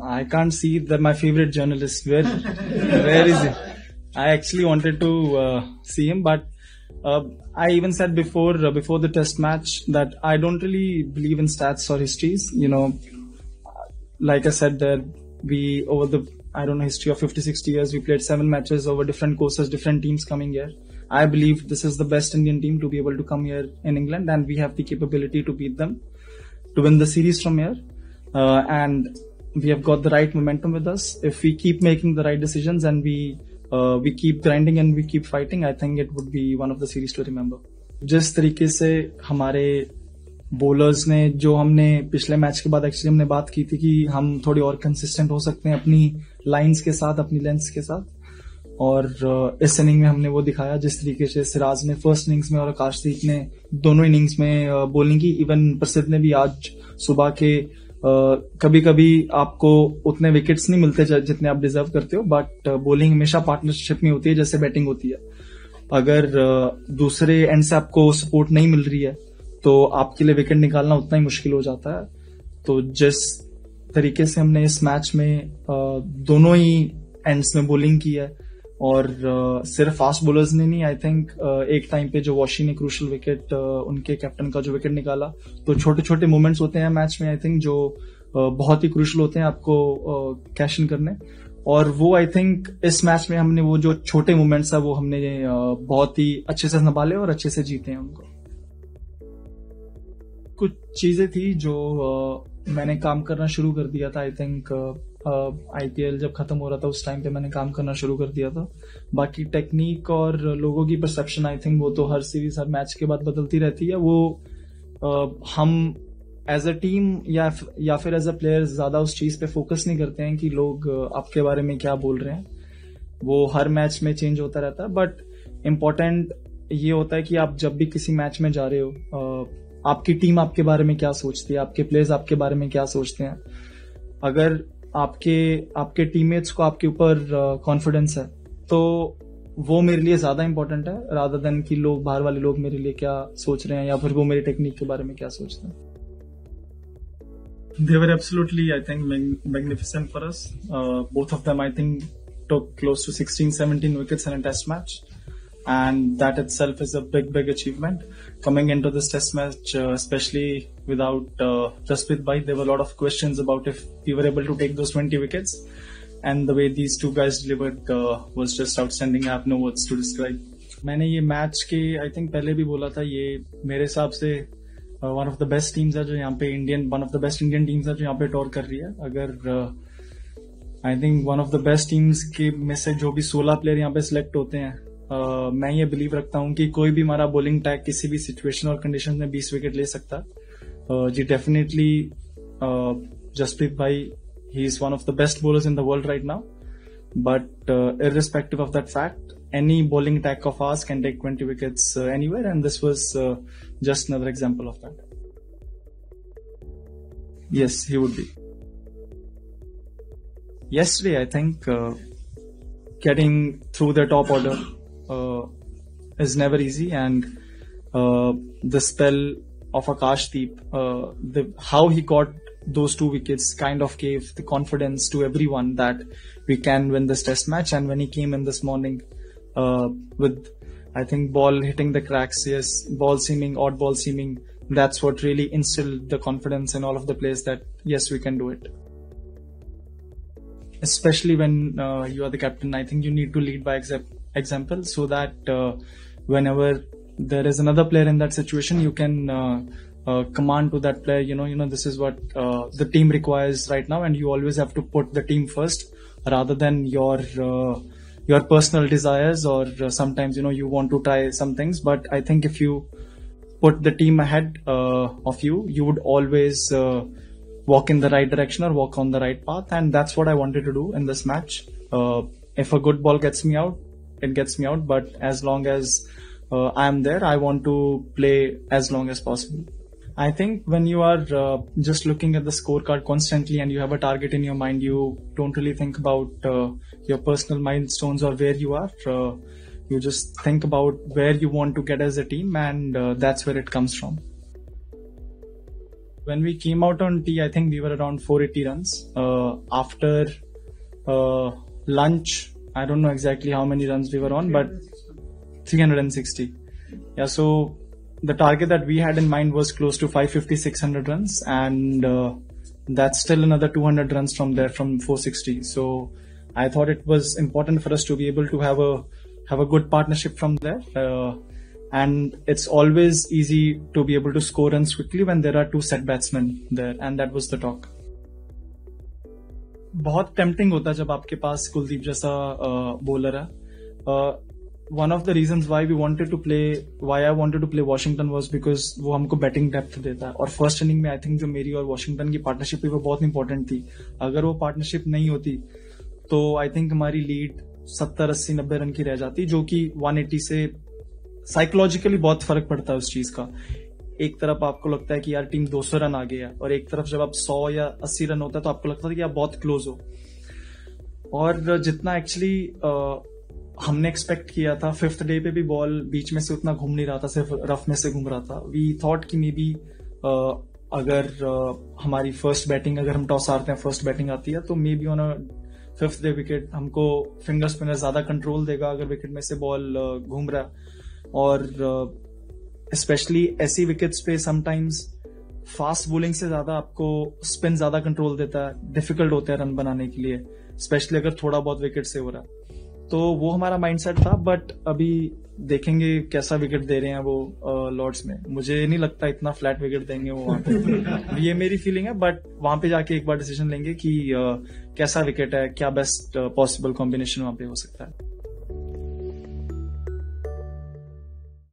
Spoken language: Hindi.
I can't see that my favorite journalist. Where is he? I actually wanted to see him, but I even said before the test match that I don't really believe in stats or histories. Like I said, that we over the history of 50-60 years, we played 7 matches over different courses, different teams coming here. I believe this is the best Indian team to be able to come here in England, and we have the capability to beat them, to win the series from here. And we have got the right momentum with us. If we keep making the right decisions and we keep grinding and we keep fighting, I think it would be one of the series to remember. जिस तरीके से हमारे बॉलर्स ने, जो हमने पिछले मैच के बाद एक्चुअली हमने बात की थी कि हम थोड़ी और कंसिस्टेंट हो सकते हैं अपनी लाइंस के साथ, अपनी लेंथ्स के साथ, और इस इनिंग में हमने वो दिखाया. जिस तरीके से सिराज ने फर्स्ट इनिंग्स में और आकाशदीप ने दोनों इनिंग्स में बॉलिंग की, इवन प्रसिद्ध ने भी आज सुबह के कभी कभी आपको उतने विकेट्स नहीं मिलते जितने आप डिजर्व करते हो, बट बॉलिंग हमेशा पार्टनरशिप में होती है जैसे बैटिंग होती है. अगर दूसरे एंड से आपको सपोर्ट नहीं मिल रही है तो आपके लिए विकेट निकालना उतना ही मुश्किल हो जाता है. तो जिस तरीके से हमने इस मैच में दोनों ही एंड्स में बॉलिंग की है, और सिर्फ फास्ट बॉलर्स ने नहीं, आई थिंक एक टाइम पे जो वॉशी ने क्रूशल विकेट, उनके कैप्टन का जो विकेट निकाला, तो छोटे छोटे मोमेंट्स होते हैं मैच में, आई थिंक जो बहुत ही क्रूशल होते हैं आपको कैश इन करने. और वो आई थिंक इस मैच में हमने वो जो छोटे मोमेंट्स है वो हमने बहुत ही अच्छे से संभाले और अच्छे से जीते हैं उनको. कुछ चीजें थी जो मैंने काम करना शुरू कर दिया था. आई थिंक आईपीएल जब खत्म हो रहा था उस टाइम पे मैंने काम करना शुरू कर दिया था. बाकी टेक्निक और लोगों की परसेप्शन, आई थिंक वो तो हर सीरीज, हर मैच के बाद बदलती रहती है. वो हम एज अ टीम या फिर एज अ प्लेयर ज्यादा उस चीज पे फोकस नहीं करते हैं कि लोग आपके बारे में क्या बोल रहे हैं. वो हर मैच में चेंज होता रहता है. बट इम्पोर्टेंट ये होता है कि आप जब भी किसी मैच में जा रहे हो, आपकी टीम आपके बारे में क्या सोचती है, आपके प्लेयर्स आपके बारे में क्या सोचते हैं. अगर आपके टीममेट्स को आपके ऊपर कॉन्फिडेंस है तो वो मेरे लिए ज्यादा इंपॉर्टेंट है, रादर देन कि लोग, बाहर वाले लोग मेरे लिए क्या सोच रहे हैं या फिर वो मेरी टेक्निक के बारे में क्या सोचते हैं. They were absolutely, I think, magnificent for us. Both of them, I think, took close to 16-17 wickets in a test match. And that itself is a big achievement. Coming into this test match, especially without Jasprit Bhai, there were a lot of questions about if we were able to take those 20 wickets. And the way these two guys delivered was just outstanding. I have no words to describe. मैंने ये मैच के, I think, पहले भी बोला था, ये मेरे हिसाब से one of the best teams है जो यहाँ पे one of the best Indian teams है जो यहाँ पे टॉर कर रही है. अगर I think one of the best teams के में से जो भी 16 प्लेयर यहाँ पे सिलेक्ट होते हैं, मैं ये बिलीव रखता हूँ कि कोई भी हमारा बॉलिंग टैग किसी भी सिचुएशन और कंडीशन में 20 विकेट ले सकता है. जी डेफिनेटली जसप्रीत भाई, he is one of the best bowlers in the world right now. But irrespective of that fact, any bowling attack of ours can take 20 wickets anywhere, and this was just another example of that. Yes, he would be. Yesterday, I think getting through the top order is never easy, and the spell of Akashdeep, how he got those 2 wickets kind of gave the confidence to everyone that we can win this test match. And when he came in this morning with, I think, ball hitting the cracks, yes, odd ball seaming, that's what really instilled the confidence in all of the players that yes, we can do it. Especially when you are the captain, I think you need to lead by example, so that whenever there is another player in that situation, you can command to that player, you know, this is what the team requires right now, and you always have to put the team first rather than your personal desires, or sometimes, you want to try some things. But I think if you put the team ahead of you would always walk in the right direction or walk on the right path, and that's what I wanted to do in this match. If a good ball gets me out, it gets me out, but as long as I am there, I want to play as long as possible. I think when you are just looking at the scorecard constantly and you have a target in your mind, you don't really think about your personal milestones or where you are. You just think about where you want to get as a team, and that's where it comes from. when we came out on tee, I think we were around 480 runs. After lunch, I don't know exactly how many runs we were on, but 360. Yeah, so the target that we had in mind was close to 550, 600 runs, and that's still another 200 runs from there, from 460. So I thought it was important for us to be able to have a good partnership from there. And it's always easy to be able to score runs quickly when there are two set batsmen there, and that was the talk. बहुत टेम्पटिंग होता है जब आपके पास कुलदीप जैसा बॉलर है. One of the reasons why I wanted to play Washington was because वो हमको बैटिंग डेप्थ देता है, और फर्स्ट इनिंग में आई थिंक जो मेरी और वॉशिंगटन की पार्टनरशिप है वो बहुत इंपॉर्टेंट थी. अगर वो पार्टनरशिप नहीं होती तो आई थिंक हमारी लीड 70, 80, 90 रन की रह जाती, जो कि 180 से साइकोलॉजिकली बहुत फर्क पड़ता है उस चीज का. एक तरफ आपको लगता है कि यार टीम 200 रन आ गया, और एक तरफ जब आप 100 या 80 रन होता है तो आपको लगता है कि आप बहुत क्लोज हो. और जितना एक्चुअली हमने एक्सपेक्ट किया था, 5th डे पे भी बॉल बीच में से उतना घूम नहीं रहा था, सिर्फ रफ में से घूम रहा था. वी थॉट कि मे बी अगर हमारी फर्स्ट बैटिंग, अगर हम टॉस हारते हैं, फर्स्ट बैटिंग आती है, तो may be on a 5th day wicket हमको फिंगर स्पिनर ज्यादा कंट्रोल देगा अगर विकेट में से बॉल घूम रहा है. और स्पेशली ऐसी विकेट्स पे समटाइम्स फास्ट बॉलिंग से ज्यादा आपको स्पिन ज्यादा कंट्रोल देता है, डिफिकल्ट होता है रन बनाने के लिए, स्पेशली अगर थोड़ा बहुत विकेट से हो रहा है. तो वो हमारा माइंडसेट था. बट अभी देखेंगे कैसा विकेट दे रहे हैं वो लॉर्ड्स में. मुझे नहीं लगता इतना फ्लैट विकेट देंगे वो वहां पे. ये मेरी फीलिंग है, बट वहां पे जाके एक बार डिसीजन लेंगे कि कैसा विकेट है, क्या बेस्ट पॉसिबल कॉम्बिनेशन वहां पे हो सकता है.